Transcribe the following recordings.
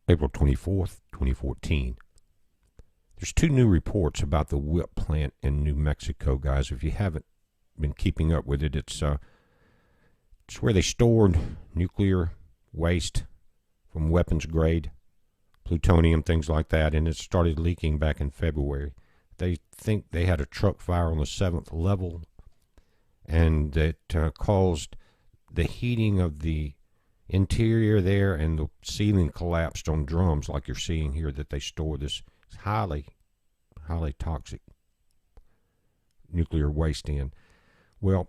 April 24th, 2014. There's two new reports about the WIPP plant in New Mexico, guys. If you haven't been keeping up with it, it's where they stored nuclear waste from weapons grade, plutonium, things like that, and it started leaking back in February. They think they had a truck fire on the 7th level, and it caused the heating of the interior there, and the ceiling collapsed on drums like you're seeing here that they store this highly toxic nuclear waste in. Well,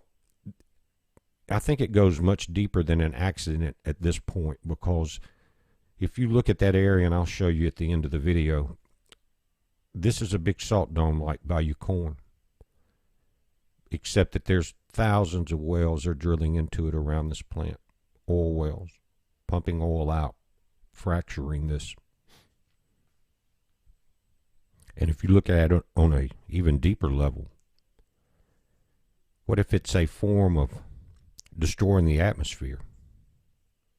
I think it goes much deeper than an accident at this point, because if you look at that area, and I'll show you at the end of the video, this is a big salt dome like Bayou Corn, except that there's thousands of wells they're drilling into it around this plant. Oil wells, pumping oil out, fracturing this. And if you look at it on a even deeper level, what if it's a form of destroying the atmosphere,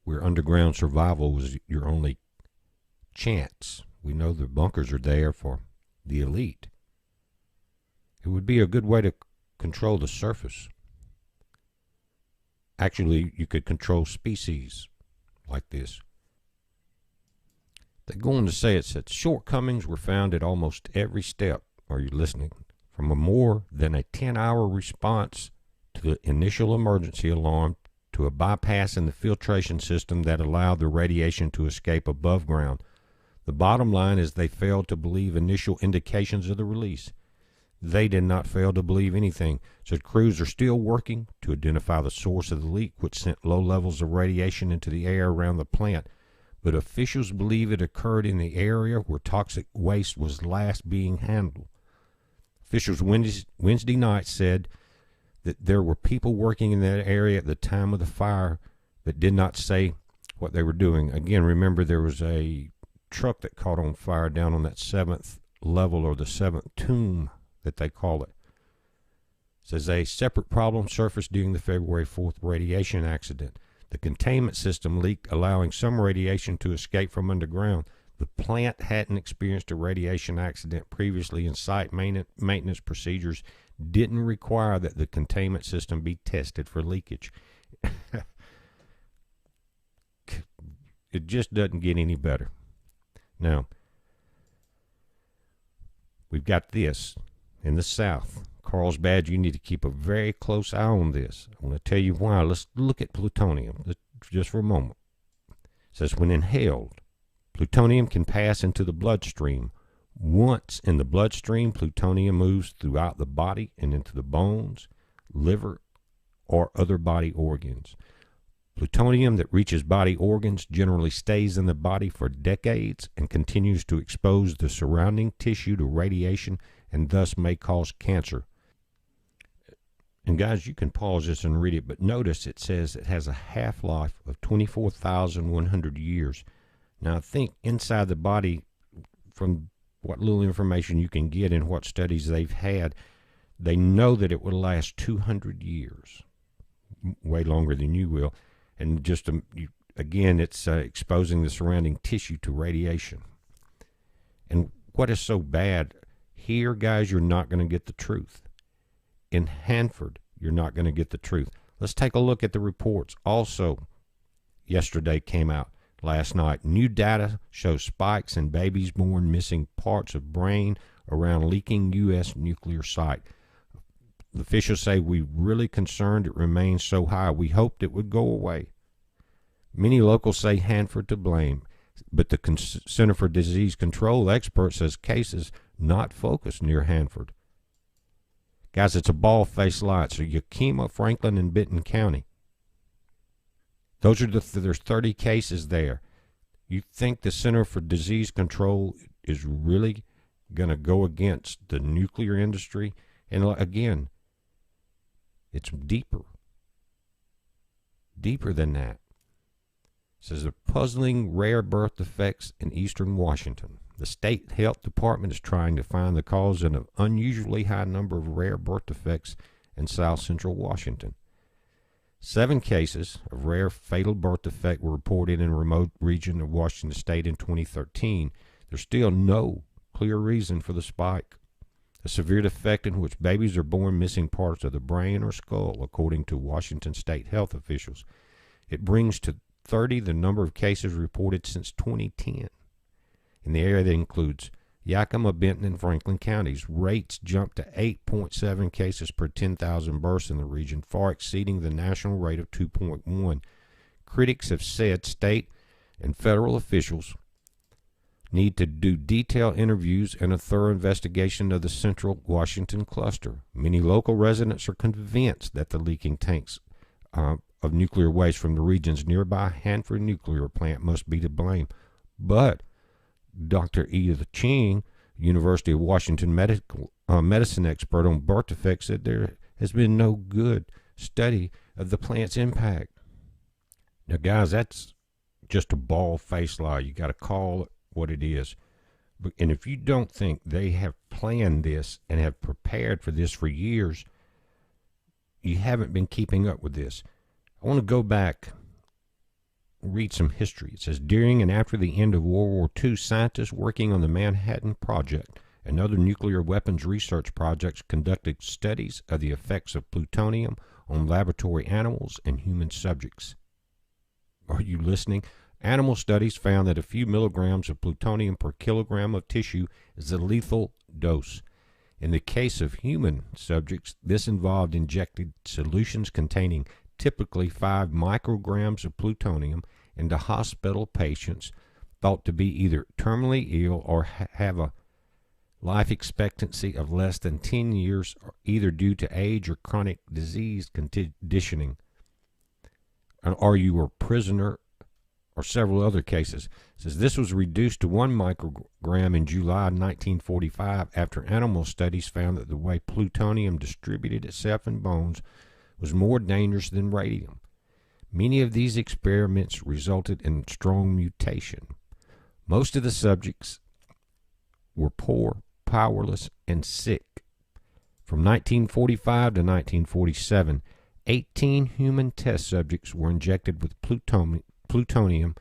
where underground survival was your only chance? We know the bunkers are there for the elite. It would be a good way to control the surface. Actually, you could control species like this. They're going to say it said shortcomings were found at almost every step. Are you listening? From a more than a 10-hour response to the initial emergency alarm, to a bypass in the filtration system that allowed the radiation to escape above ground. The bottom line is they failed to believe initial indications of the release. They did not fail to believe anything. So crews are still working to identify the source of the leak, which sent low levels of radiation into the air around the plant. But officials believe it occurred in the area where toxic waste was last being handled. Officials Wednesday night said that there were people working in that area at the time of the fire, but did not say what they were doing. Again, remember, there was a truck that caught on fire down on that 7th level, or the 7th tomb that they call it. It says a separate problem surfaced during the February 4th radiation accident. The containment system leaked, allowing some radiation to escape from underground. The plant hadn't experienced a radiation accident previously, and site maintenance procedures didn't require that the containment system be tested for leakage. It just doesn't get any better. Now, we've got this in the South. Carlsbad, you need to keep a very close eye on this. I'm going to tell you why. Let's look at plutonium just for a moment. It says, when inhaled, plutonium can pass into the bloodstream. Once in the bloodstream, plutonium moves throughout the body and into the bones, liver, or other body organs. Plutonium that reaches body organs generally stays in the body for decades and continues to expose the surrounding tissue to radiation, and thus may cause cancer. And guys, you can pause this and read it, but notice it says it has a half-life of 24,100 years. Now, I think inside the body, from what little information you can get and what studies they've had, they know that it will last 200 years, way longer than you will. And just, again, it's exposing the surrounding tissue to radiation. And what is so bad here, guys, you're not going to get the truth. In Hanford, you're not going to get the truth. Let's take a look at the reports. Also, yesterday came out, last night. New data shows spikes in babies born missing parts of brain around leaking U.S. nuclear site. The officials say, we're really concerned it remains so high. We hoped it would go away. Many locals say Hanford to blame, but the Center for Disease Control expert says cases not focused near Hanford. Guys, it's a ball-faced lie. So Yakima, Franklin, and Benton County. Those are there's 30 cases there. You think the Center for Disease Control is really going to go against the nuclear industry? And again, it's deeper than that. It says the puzzling rare birth defects in eastern Washington. The state health department is trying to find the cause of an unusually high number of rare birth defects in south central Washington. 7 cases of rare fatal birth defect were reported in a remote region of Washington State in 2013. There's still no clear reason for the spike. A severe defect in which babies are born missing parts of the brain or skull, according to Washington State health officials. It brings to 30 the number of cases reported since 2010. In the area that includes Yakima, Benton, and Franklin counties, rates jumped to 8.7 cases per 10,000 births in the region, far exceeding the national rate of 2.1. Critics have said state and federal officials need to do detailed interviews and a thorough investigation of the central Washington cluster. Many local residents are convinced that the leaking tanks of nuclear waste from the region's nearby Hanford nuclear plant must be to blame. But Dr. Edith Ching, University of Washington medicine expert on birth defects, said there has been no good study of the plant's impact. Now, guys, that's just a bald-faced lie. You got to call it what it is. And if you don't think they have planned this and have prepared for this for years, you haven't been keeping up with this. I want to go back, read some history. It says, during and after the end of World War II, scientists working on the Manhattan Project and other nuclear weapons research projects conducted studies of the effects of plutonium on laboratory animals and human subjects. Are you listening? Animal studies found that a few milligrams of plutonium per kilogram of tissue is a lethal dose. In the case of human subjects, this involved injected solutions containing typically 5 micrograms of plutonium into hospital patients thought to be either terminally ill or have a life expectancy of less than 10 years, either due to age or chronic disease conditioning. Or you were a prisoner, or several other cases. It says this was reduced to 1 microgram in July 1945 after animal studies found that the way plutonium distributed itself in bones was more dangerous than radium. Many of these experiments resulted in strong mutation. Most of the subjects were poor, powerless, and sick. From 1945 to 1947, 18 human test subjects were injected with plutonium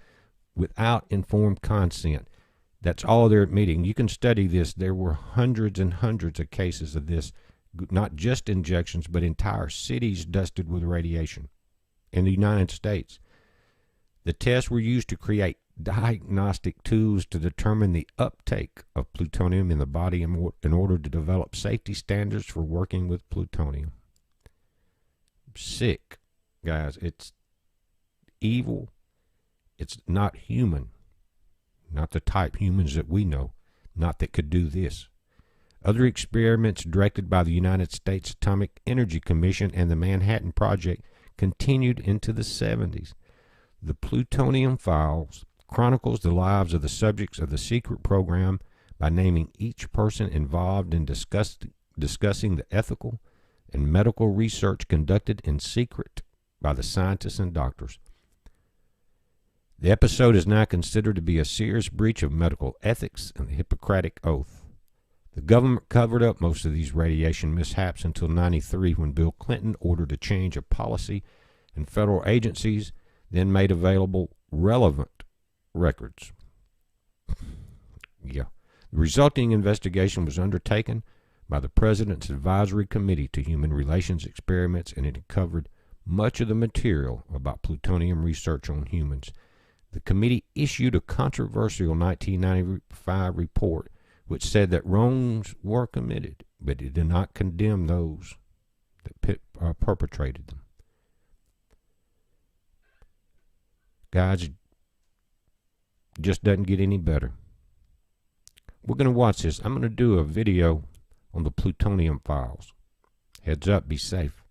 without informed consent. That's all they're admitting. You can study this. There were hundreds and hundreds of cases of this, not just injections, but entire cities dusted with radiation in the United States. The tests were used to create diagnostic tools to determine the uptake of plutonium in the body in order to develop safety standards for working with plutonium. Sick, guys. It's evil. It's not human. Not the type humans that we know. Not that could do this. Other experiments directed by the United States Atomic Energy Commission and the Manhattan Project continued into the 70s. The Plutonium Files chronicles the lives of the subjects of the secret program by naming each person involved in discussing the ethical and medical research conducted in secret by the scientists and doctors. The episode is now considered to be a serious breach of medical ethics and the Hippocratic Oath. The government covered up most of these radiation mishaps until 1993, when Bill Clinton ordered a change of policy, and federal agencies then made available relevant records. The resulting investigation was undertaken by the President's Advisory Committee to Human Relations Experiments, and it covered much of the material about plutonium research on humans. The committee issued a controversial 1995 report which said that wrongs were committed, but it did not condemn those that perpetrated them. Guys, it just doesn't get any better. We're going to watch this. I'm going to do a video on the Plutonium Files. Heads up, be safe.